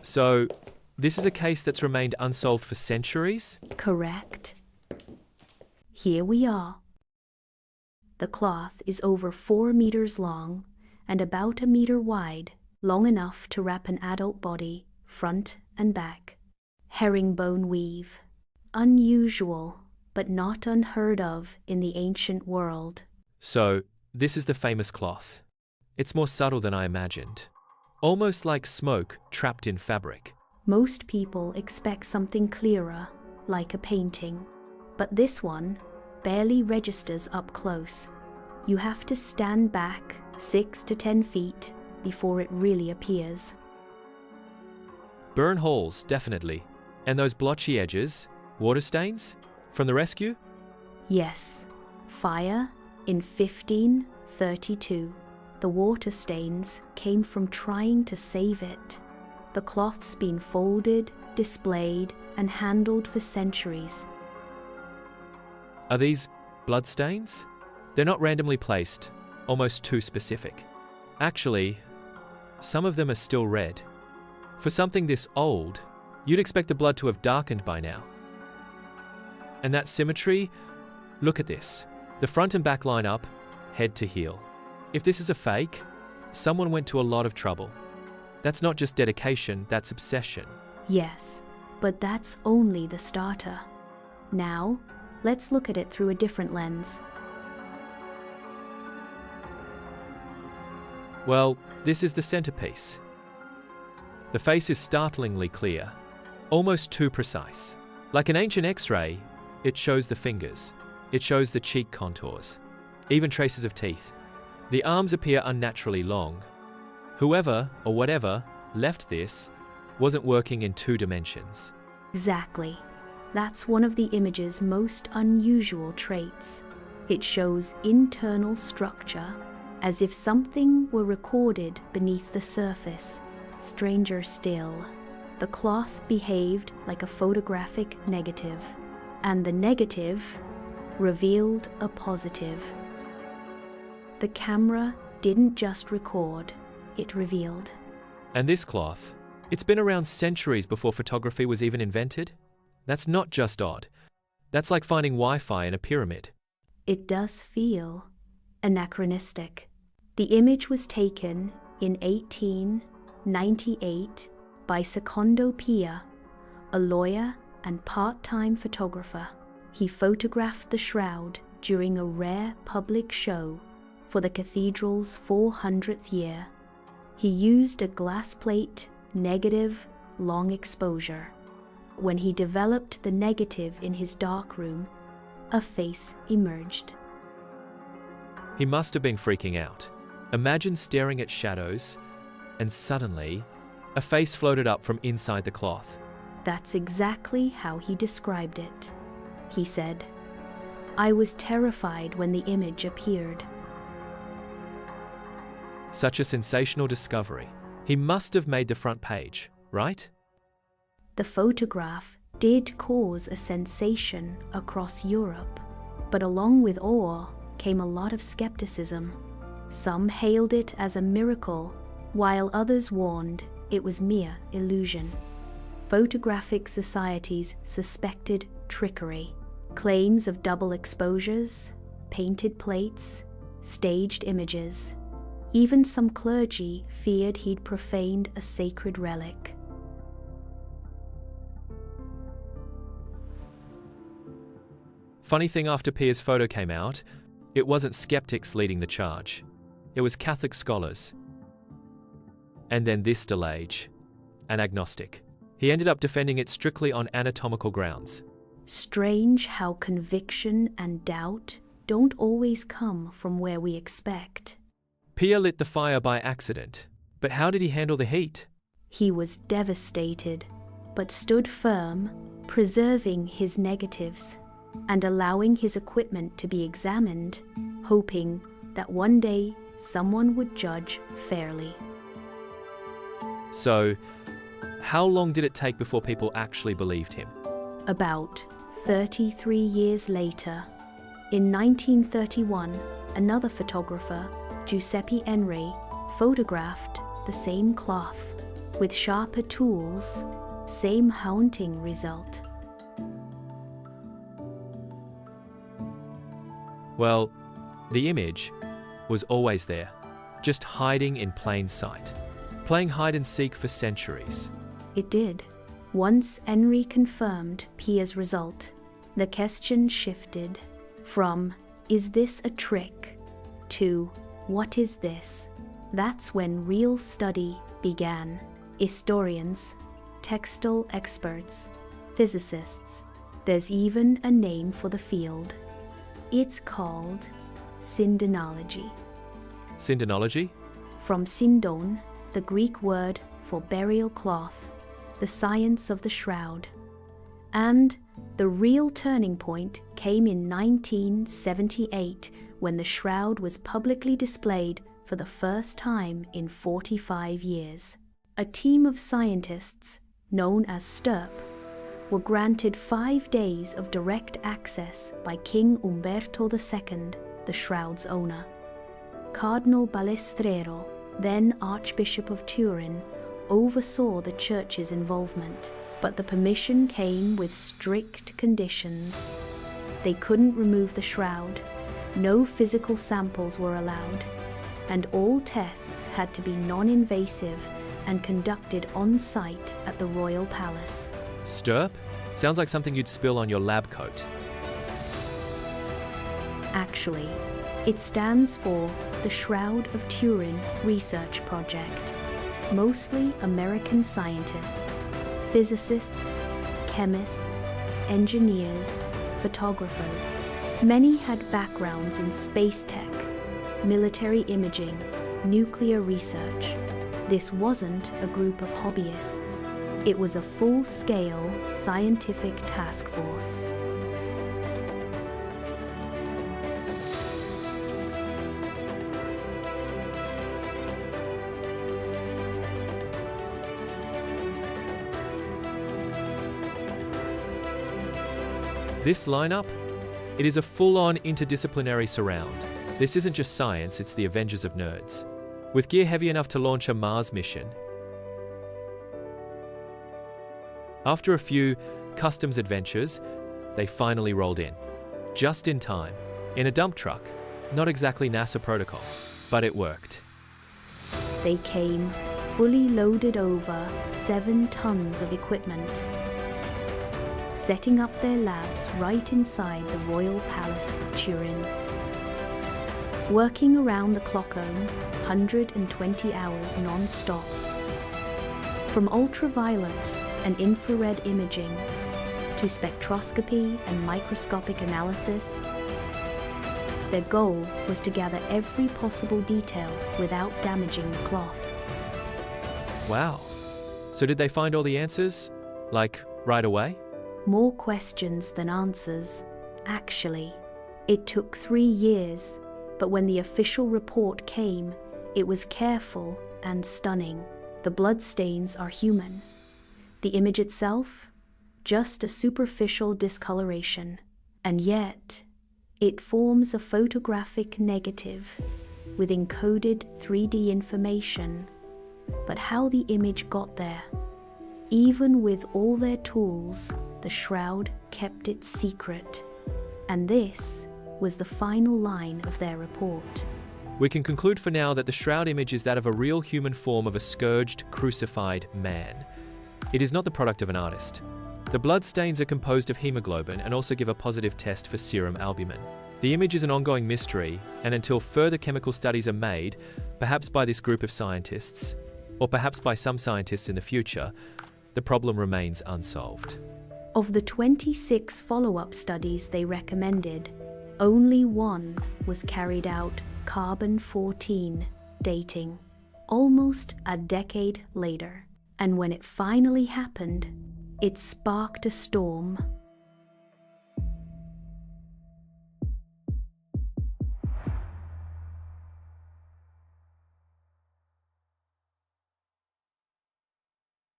So, this is a case that's remained unsolved for centuries? Correct. Here we are. The cloth is over 4 meters long and about 1 meter wide, long enough to wrap an adult body, front and back. Herringbone weave. Unusual, but not unheard of in the ancient world. So, this is the famous cloth. It's more subtle than I imagined. Almost like smoke trapped in fabric. Most people expect something clearer, like a painting. But this one barely registers up close. You have to stand back 6 to 10 feet before it really appears. Burn holes, definitely. And those blotchy edges, water stains? From the rescue? Yes. Fire in 1532. The water stains came from trying to save it. The cloth's been folded, displayed, and handled for centuries. Are these blood stains? They're not randomly placed, almost too specific. Actually, some of them are still red. For something this old, you'd expect the blood to have darkened by now. And that symmetry, look at this. The front and back line up, head to heel. If this is a fake, someone went to a lot of trouble. That's not just dedication, that's obsession. Yes, but that's only the starter. Now, let's look at it through a different lens. Well, this is the centerpiece. The face is startlingly clear, almost too precise. Like an ancient X-ray, it shows the fingers, it shows the cheek contours, even traces of teeth. The arms appear unnaturally long. Whoever, or whatever, left this wasn't working in 2 dimensions. Exactly. That's one of the image's most unusual traits. It shows internal structure, as if something were recorded beneath the surface. Stranger still, the cloth behaved like a photographic negative, and the negative revealed a positive. The camera didn't just record, it revealed. And this cloth, it's been around centuries before photography was even invented? That's not just odd. That's like finding Wi-Fi in a pyramid. It does feel anachronistic. The image was taken in 1898 by Secondo Pia, a lawyer and part-time photographer. He photographed the shroud during a rare public show for the cathedral's 400th year. He used a glass plate negative long exposure. When he developed the negative in his darkroom, a face emerged. He must have been freaking out. Imagine staring at shadows, and suddenly, a face floated up from inside the cloth. That's exactly how he described it. He said, "I was terrified when the image appeared." Such a sensational discovery. He must have made the front page, right? The photograph did cause a sensation across Europe, but along with awe came a lot of skepticism. Some hailed it as a miracle, while others warned it was mere illusion. Photographic societies suspected trickery, claims of double exposures, painted plates, staged images. Even some clergy feared he'd profaned a sacred relic. Funny thing, after Pia's photo came out, it wasn't skeptics leading the charge. It was Catholic scholars. And then this still age, an agnostic. He ended up defending it strictly on anatomical grounds. Strange how conviction and doubt don't always come from where we expect. Pia lit the fire by accident, but how did he handle the heat? He was devastated, but stood firm, preserving his negatives and allowing his equipment to be examined, hoping that one day someone would judge fairly. So, how long did it take before people actually believed him? About 33 years later, in 1931, another photographer, Giuseppe Enrie, photographed the same cloth. With sharper tools, same haunting result. Well, the image was always there, just hiding in plain sight, playing hide and seek for centuries. It did. Once Enrie confirmed Pia's result, the question shifted from, "Is this a trick?" to, "What is this?" That's when real study began. Historians, textile experts, physicists, there's even a name for the field. It's called syndenology. Syndenology? From syndon, the Greek word for burial cloth, the science of the shroud. And the real turning point came in 1978 when the shroud was publicly displayed for the first time in 45 years. A team of scientists, known as STURP, were granted 5 days of direct access by King Umberto II, the shroud's owner. Cardinal Balestrero, then Archbishop of Turin, oversaw the church's involvement, but the permission came with strict conditions. They couldn't remove the shroud, no physical samples were allowed, and all tests had to be non-invasive and conducted on-site at the Royal Palace. STURP? Sounds like something you'd spill on your lab coat. Actually, it stands for the Shroud of Turin Research Project. Mostly American scientists, physicists, chemists, engineers, photographers. Many had backgrounds in space tech, military imaging, nuclear research. This wasn't a group of hobbyists. It was a full-scale scientific task force. This lineup? It is a full-on interdisciplinary surround. This isn't just science, it's the Avengers of Nerds. With gear heavy enough to launch a Mars mission. After a few customs adventures, they finally rolled in. Just in time. In a dump truck. Not exactly NASA protocol, but it worked. They came fully loaded over 7 tons of equipment, setting up their labs right inside the Royal Palace of Turin. Working around the clock 120 hours non-stop. From ultraviolet and infrared imaging to spectroscopy and microscopic analysis, their goal was to gather every possible detail without damaging the cloth. Wow. So did they find all the answers? Like, right away? More questions than answers, actually. It took 3 years, but when the official report came, it was careful and stunning. The bloodstains are human. The image itself, just a superficial discoloration. And yet, it forms a photographic negative with encoded 3D information. But how the image got there? Even with all their tools, the shroud kept it secret. And this was the final line of their report. We can conclude for now that the shroud image is that of a real human form of a scourged, crucified man. It is not the product of an artist. The blood stains are composed of hemoglobin and also give a positive test for serum albumin. The image is an ongoing mystery, and until further chemical studies are made, perhaps by this group of scientists, or perhaps by some scientists in the future, the problem remains unsolved. Of the 26 follow-up studies they recommended, only one was carried out carbon-14 dating, almost a decade later. And when it finally happened, it sparked a storm.